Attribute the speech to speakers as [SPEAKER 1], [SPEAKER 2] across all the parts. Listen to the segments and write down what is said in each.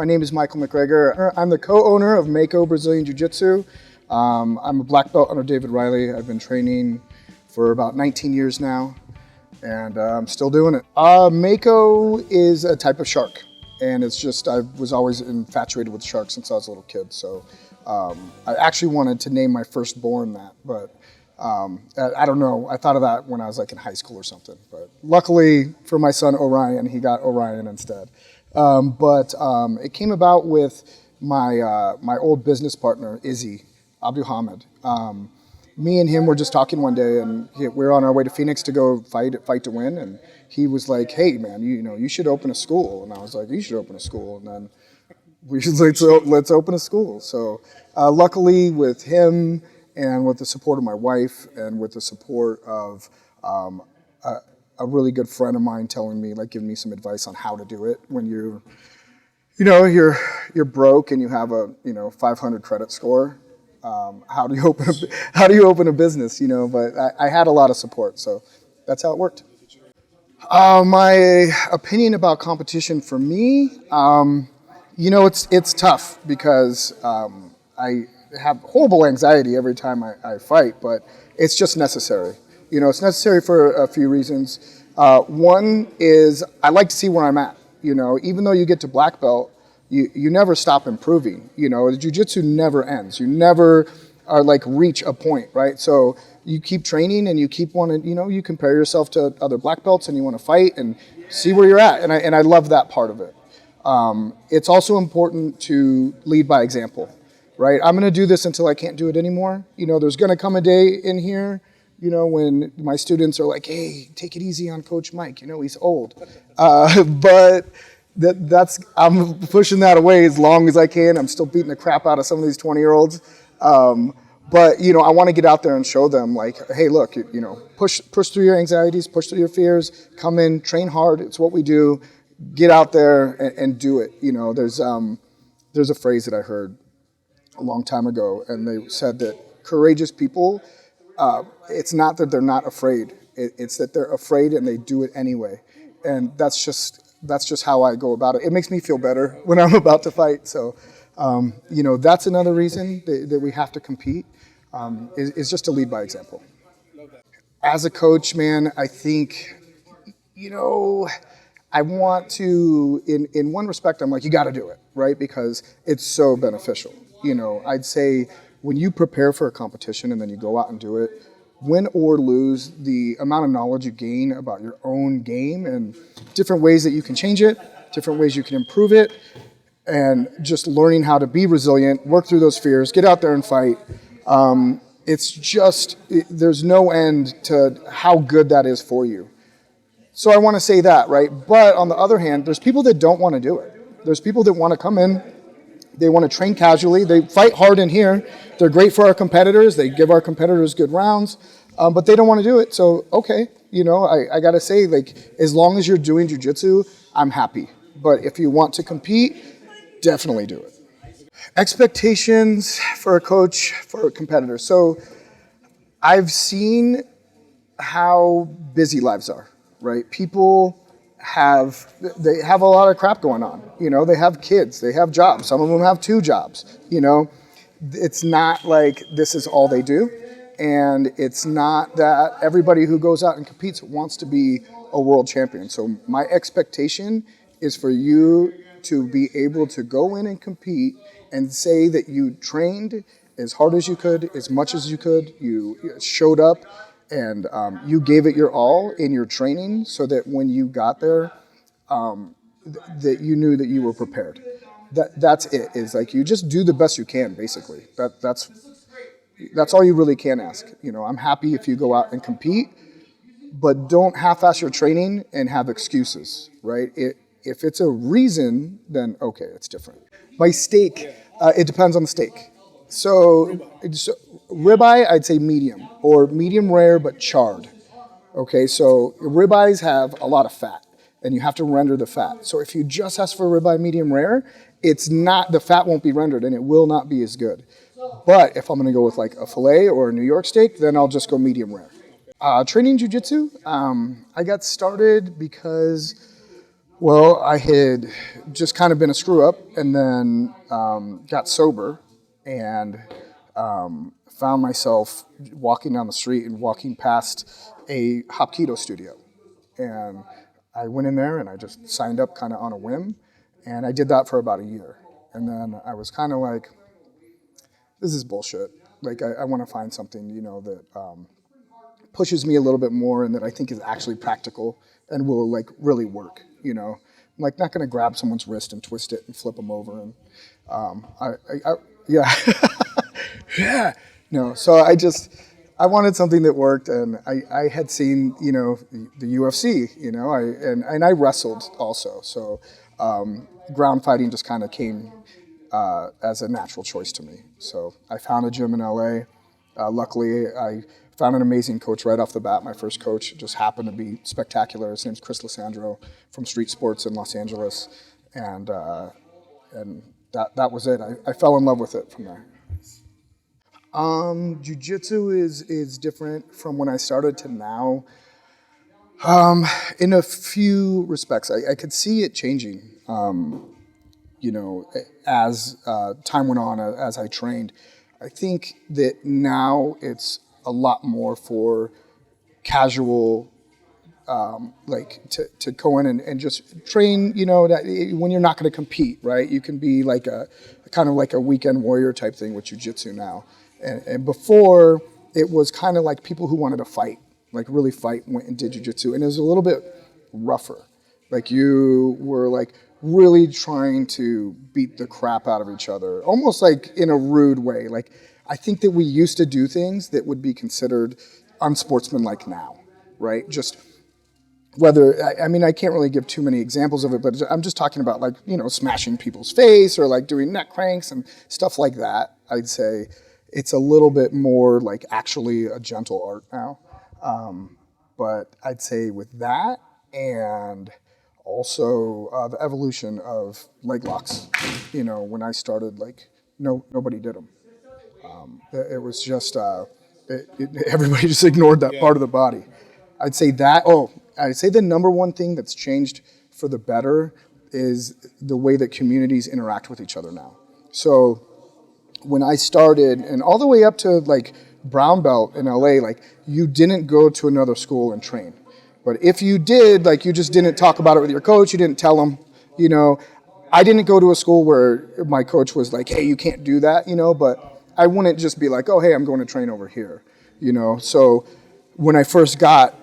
[SPEAKER 1] My name is Michael McGregor. I'm the co-owner of MAKO Brazilian Jiu-jitsu. I'm a black belt under David Riley. I've been training for about 19 years now, and I'm still doing it. MAKO is a type of shark, and it's just, I was always infatuated with sharks since I was a little kid. So I actually wanted to name my firstborn that, but I don't know. I thought of that when I was like in high school or something. But luckily for my son Orion, he got Orion instead. It came about with my old business partner, Izzy Abdulhamid. Me and him were just talking one day, and we were on our way to Phoenix to go fight to win. And he was like, "Hey, man, you should open a school." And I was like, "You should open a school." And then we should let's open a school. So luckily, with him and with the support of my wife and with the support of a really good friend of mine telling me, like, giving me some advice on how to do it when you're broke and you have a 500 credit score. How do you open a business? But I had a lot of support, so that's how it worked. My opinion about competition for me, it's tough because I have horrible anxiety every time I fight, but it's just necessary. It's necessary for a few reasons. One is I like to see where I'm at. Even though you get to black belt, you never stop improving. The jiu-jitsu never ends. You never are reach a point, right? So you keep training and you keep wanting, you compare yourself to other black belts and you want to fight and see where you're at. And I love that part of it. It's also important to lead by example, right? I'm going to do this until I can't do it anymore. There's going to come a day in here, when my students are like, "Hey, take it easy on Coach Mike. He's old." But I'm pushing that away as long as I can. I'm still beating the crap out of some of these 20-year-olds. But I want to get out there and show them, like, hey, look, push through your anxieties, push through your fears, come in, train hard. It's what we do. Get out there and do it. There's a phrase that I heard a long time ago, and they said that courageous people, it's not that they're not afraid. It's that they're afraid and they do it anyway. And that's just how I go about it. It makes me feel better when I'm about to fight. So, that's another reason that we have to compete, is just to lead by example. As a coach, man, I think, I want to, in one respect, I'm like, you got to do it, right? Because it's so beneficial. I'd say when you prepare for a competition and then you go out and do it, win or lose, the amount of knowledge you gain about your own game and different ways that you can change it, different ways you can improve it, and just learning how to be resilient, work through those fears, get out there and fight. There's no end to how good that is for you. So I want to say that, right? But on the other hand, there's people that don't want to do it. There's people that want to come in, they want to train casually, they fight hard in here, they're great for our competitors, they give our competitors good rounds, but they don't want to do it. So, okay, I got to say, as long as you're doing jiu-jitsu, I'm happy. But if you want to compete, definitely do it. Expectations for a coach, for a competitor. So I've seen how busy lives are, right? People have a lot of crap going on. They have kids, they have jobs. Some of them have 2 jobs. It's not like this is all they do. And it's not that everybody who goes out and competes wants to be a world champion. So my expectation is for you to be able to go in and compete and say that you trained as hard as you could, as much as you could, you showed up, and you gave it your all in your training so that when you got there, that you knew that you were prepared. That's it. Is like you just do the best you can, basically. That's all you really can ask. I'm happy if you go out and compete, but don't half-ass your training and have excuses, right? If it's a reason, then okay, it's different. My steak, it depends on the steak. So ribeye, I'd say medium, or medium rare but charred. Okay, so ribeyes have a lot of fat, and you have to render the fat. So if you just ask for ribeye medium rare, the fat won't be rendered, and it will not be as good. But if I'm going to go with like a filet or a New York steak, then I'll just go medium rare. Training jiu-jitsu, I got started because Well, I had just kind of been a screw up, and then got sober, and found myself walking down the street and walking past a Hapkido studio. And I went in there and I just signed up kind of on a whim. And I did that for about a year. And then I was kind of like, this is bullshit. Like, I want to find something, that pushes me a little bit more and that I think is actually practical and will, like, really work, I'm like, not going to grab someone's wrist and twist it and flip them over. And yeah. Yeah. No, so I wanted something that worked, and I had seen, the UFC, and I wrestled also. So ground fighting just kind of came as a natural choice to me. So I found a gym in LA. Luckily, I found an amazing coach right off the bat. My first coach just happened to be spectacular. His name's Chris Lissandro from Street Sports in Los Angeles, and that was it. I fell in love with it from there. Jiu-jitsu is different from when I started to now. In a few respects, I could see it changing. As time went on, as I trained. I think that now it's a lot more for casual, to go in and just train. That when you're not going to compete, right? You can be like a kind of like a weekend warrior type thing with jiu-jitsu now. And before, it was kind of like people who wanted to fight, like really fight, went and did jiu-jitsu. And it was a little bit rougher. Like you were like really trying to beat the crap out of each other, almost like in a rude way. Like I think that we used to do things that would be considered unsportsmanlike now, right? Just whether, I can't really give too many examples of it, but I'm just talking about like, smashing people's face or like doing neck cranks and stuff like that. I'd say it's a little bit more like actually a gentle art now. But I'd say with that and also the evolution of leg locks, when I started, like, nobody did them. It was just, everybody just ignored that part of the body. I'd say the number one thing that's changed for the better is the way that communities interact with each other now. So when I started, and all the way up to like brown belt in LA, like you didn't go to another school and train. But if you did, like you just didn't talk about it with your coach, you didn't tell them, I didn't go to a school where my coach was like, hey, you can't do that, but I wouldn't just be like, oh, hey, I'm going to train over here, So when I first got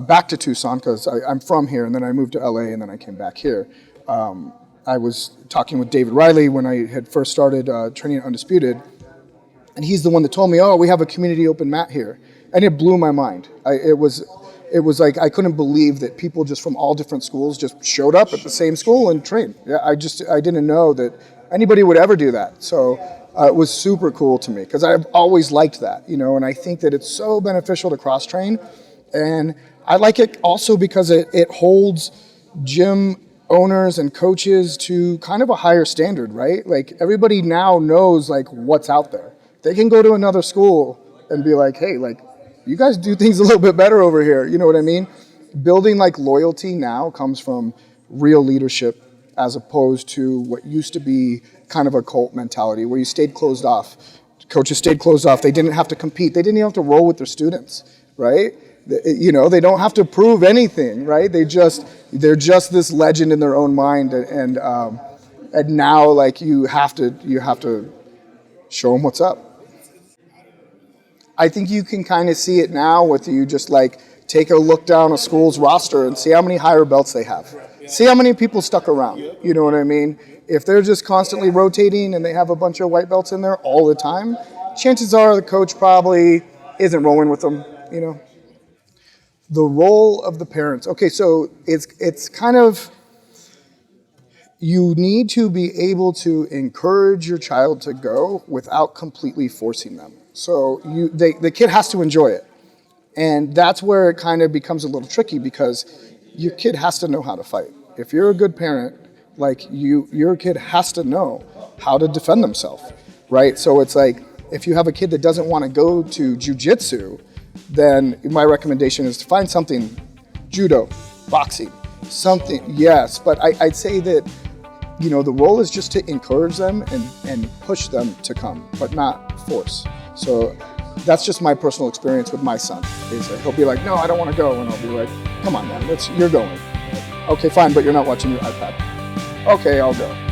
[SPEAKER 1] back to Tucson, because I'm from here, and then I moved to LA, and then I came back here, I was talking with David Riley when I had first started training at Undisputed, and he's the one that told me, oh, we have a community open mat here. And it blew my mind. It was like I couldn't believe that people just from all different schools just showed up at the same school and trained. Yeah, I didn't know that anybody would ever do that. So it was super cool to me because I've always liked that, and I think that it's so beneficial to cross-train. And I like it also because it holds gym owners and coaches to kind of a higher standard, right? Like everybody now knows like what's out there. They can go to another school and be like, hey, like you guys do things a little bit better over here. You know what I mean? Building like loyalty now comes from real leadership as opposed to what used to be kind of a cult mentality where you stayed closed off. Coaches stayed closed off. They didn't have to compete. They didn't even have to roll with their students, right? They don't have to prove anything, right? They're just this legend in their own mind, and now like you have to show them what's up. I think you can kind of see it now with you just like take a look down a school's roster and see how many higher belts they have. See how many people stuck around. You know what I mean? If they're just constantly rotating and they have a bunch of white belts in there all the time, chances are the coach probably isn't rolling with them, The role of the parents. Okay, so it's kind of, you need to be able to encourage your child to go without completely forcing them. So the kid has to enjoy it. And that's where it kind of becomes a little tricky because your kid has to know how to fight. If you're a good parent, like your kid has to know how to defend themselves, right? So it's like, if you have a kid that doesn't want to go to jiu-jitsu, then my recommendation is to find something, judo, boxing, Something, yes, but I'd say that, you know, the role is just to encourage them and push them to come, but not force. So that's just my personal experience with my son. Is that he'll be like, no, I don't want to go, and I'll be like, come on, man, you're going. Okay, fine, but you're not watching your iPad. Okay, I'll go.